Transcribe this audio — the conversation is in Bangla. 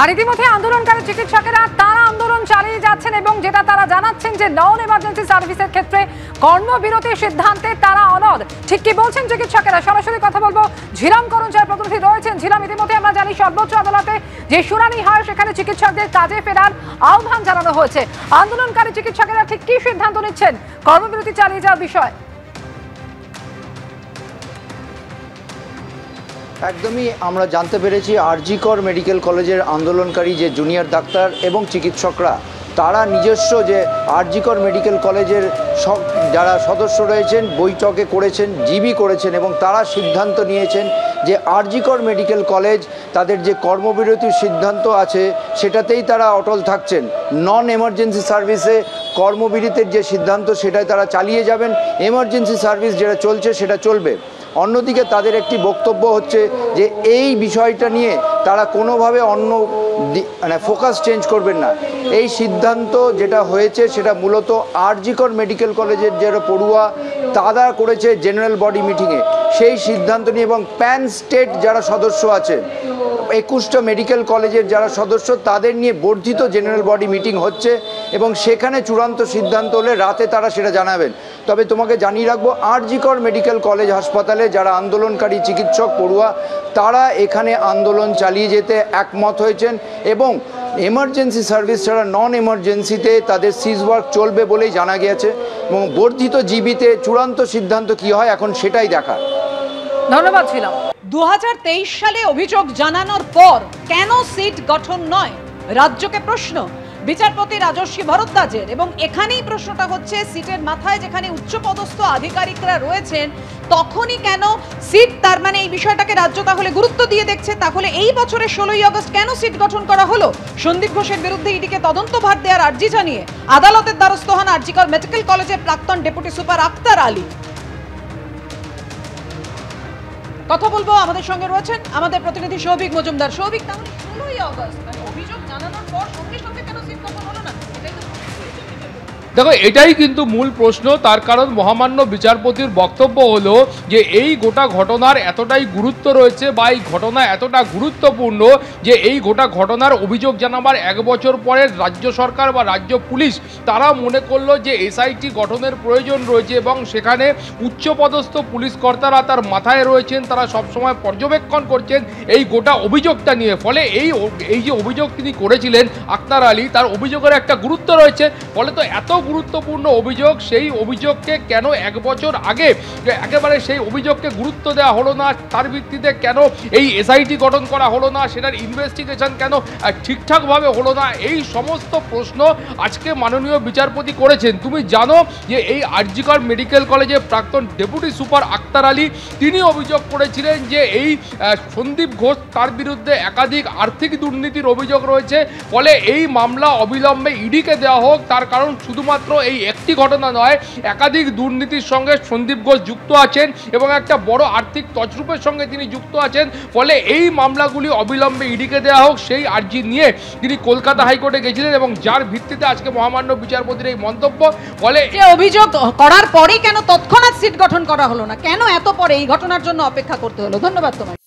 আর ইতিমধ্যে আন্দোলনকারী চিকিৎসকেরা তারা আন্দোলন চালিয়ে যাচ্ছেন এবং যেটা তারা জানাচ্ছেন যে নন এমার্জেন্সি সার্ভিসের ক্ষেত্রে কর্মবিরতির সিদ্ধান্তে তারা অনড়। ঠিক কি বলছেন চিকিৎসকেরা, সরাসরি কথা বলবো ঝিলাম করঞ্চার প্রতিনিধি রয়েছেন। ঝিলাম, ইতিমধ্যে আমরা জানি সর্বোচ্চ আদালতে যে শুনানি হয় সেখানে চিকিৎসকদের কাজে ফেরার আহ্বান জানানো হয়েছে। আন্দোলনকারী চিকিৎসকেরা ঠিক কি সিদ্ধান্ত নিচ্ছেন কর্মবিরতি চালিয়ে যাওয়ার বিষয়? একদমই আমরা জানতে পেরেছি আরজি কর মেডিকেল কলেজের আন্দোলনকারী যে জুনিয়র ডাক্তার এবং চিকিৎসকরা তারা নিজস্ব যে আরজি কর মেডিকেল কলেজের যারা সদস্য রয়েছেন বৈঠকে করেছেন, জিবি করেছেন এবং তারা সিদ্ধান্ত নিয়েছেন যে আরজি কর মেডিকেল কলেজ তাদের যে কর্মবিরতির সিদ্ধান্ত আছে সেটাতেই তারা অটল থাকছেন। নন এমার্জেন্সি সার্ভিসে কর্মবিরতির যে সিদ্ধান্ত সেটাই তারা চালিয়ে যাবেন, এমার্জেন্সি সার্ভিস যেটা চলছে সেটা চলবে। অন্যদিকে তাদের একটি বক্তব্য হচ্ছে যে এই বিষয়টা নিয়ে তারা কোনোভাবে ফোকাস চেঞ্জ করবেন না। এই সিদ্ধান্ত যেটা হয়েছে সেটা মূলত আরজি কর মেডিকেল কলেজের যারা পড়ুয়া তারা করেছে জেনারেল বডি মিটিংয়ে সেই সিদ্ধান্ত নিয়ে, এবং প্যান স্টেট যারা সদস্য আছে 21টা মেডিকেল কলেজের যারা সদস্য তাদের নিয়ে বর্ধিত জেনারেল বডি মিটিং হচ্ছে এবং সেখানে চূড়ান্ত সিদ্ধান্ত হলে রাতে তারা সেটা জানাবেন। তবে তোমাকে জানিয়ে রাখবো আরজি কর মেডিকেল কলেজ হাসপাতালে যারা আন্দোলনকারী চিকিৎসক পড়ুয়া তারা এখানে আন্দোলন চালিয়ে যেতে একমত হয়েছেন এবং এমার্জেন্সি সার্ভিস ছাড়া নন এমার্জেন্সিতে তাদের সিজ ওয়ার্ক চলবে বলেই জানা গিয়েছে এবং বর্ধিত জিবিতে চূড়ান্ত সিদ্ধান্ত কি হয় এখন সেটাই দেখার। ধন্যবাদ ছিলাম। 2023 সালে অভিযোগ জানানোর পর কেন সিট গঠন নয়, রাজ্যকে প্রশ্ন বিচারপতি রাজস্বী ভরদ্বাজের। এবং এখানেই প্রশ্নটা হচ্ছে সিটের মাথায় যেখানে উচ্চপদস্থ আধিকারিকরা রয়েছেন তখনই কেন সিট, তার মানে এই বিষয়টাকে রাজ্য তাহলে গুরুত্ব দিয়ে দেখছে। তাহলে এই বছরের 16ই আগস্ট কেন সিট গঠন করা হলো? সন্দীপ ঘোষের বিরুদ্ধে ইডিকে তদন্তভার দেওয়ার আর্জি জানিয়ে আদালতের দ্বারস্থ হন আরজি কর মেডিকেল কলেজের প্রাক্তন ডেপুটি সুপার আক্তার আলী। কথা বলবো, আমাদের সঙ্গে রয়েছেন আমাদের প্রতিনিধি সৌভিক মজুমদার। সৌভিক, তাহলে 16ই আগস্ট মানে অভিযোগ জানানোর পর সঙ্গে সঙ্গে কেন সিট গঠন হলো না? দেখো, এটাই কিন্তু মূল প্রশ্ন। তার কারণ মহামান্য বিচারপতির বক্তব্য হলো যে এই গোটা ঘটনার এতটাই গুরুত্ব রয়েছে বা এই ঘটনা এতটা গুরুত্বপূর্ণ যে এই গোটা ঘটনার অভিযোগ জানাবার 1 বছর পরে রাজ্য সরকার বা রাজ্য পুলিশ তারা মনে করলো যে এসআইটি গঠনের প্রয়োজন রয়েছে এবং সেখানে উচ্চপদস্থ পুলিশ কর্তারা তার মাথায় রয়েছেন, তারা সবসময় পর্যবেক্ষণ করছেন এই গোটা অভিযোগটা নিয়ে। ফলে এই যে অভিযোগ তিনি করেছিলেন আক্তার আলী, তার অভিযোগের একটা গুরুত্ব রয়েছে। ফলে তো এত গুরুত্বপূর্ণ অভিযোগ, সেই অভিযোগকে কেন 1 বছর আগে একেবারে সেই অভিযোগকে গুরুত্ব দেওয়া হলো না? তার ভিত্তিতে কেন এই এসআইটি গঠন করা হলো না? সেটার ইনভেস্টিগেশন কেন ঠিকঠাকভাবে হলো না? এই সমস্ত প্রশ্ন আজকে মাননীয় বিচারপতি করেছেন। তুমি জানো যে এই আরজি কর মেডিকেল কলেজের প্রাক্তন ডেপুটি সুপার আক্তার আলী তিনি অভিযোগ করেছিলেন যে এই সন্দীপ ঘোষ তার বিরুদ্ধে একাধিক আর্থিক দুর্নীতির অভিযোগ রয়েছে। ফলে এই মামলা অবিলম্বে ইডিকে দেওয়া হোক। তার কারণ শুধুমাত্র এই একটি ঘটনা নয়, একাধিক দুর্নীতির সঙ্গে সন্দীপ ঘোষ যুক্ত আছেন এবং একটা বড় আর্থিক তছরূপের সঙ্গে তিনি যুক্ত আছেন। ফলে এই মামলাগুলি অবিলম্বে ইডিকে দেওয়া হোক সেই আর্জি নিয়ে তিনি কলকাতা হাইকোর্টে গেছিলেন এবং যার ভিত্তিতে আজকে মহামান্য বিচারপতির এই মন্তব্য। ফলে যে অভিযোগ করার পরেই কেন তৎক্ষণাৎ সিট গঠন করা হলো না, কেন এত পরে এই ঘটনার জন্য অপেক্ষা করতে হলো? ধন্যবাদ তোমায়।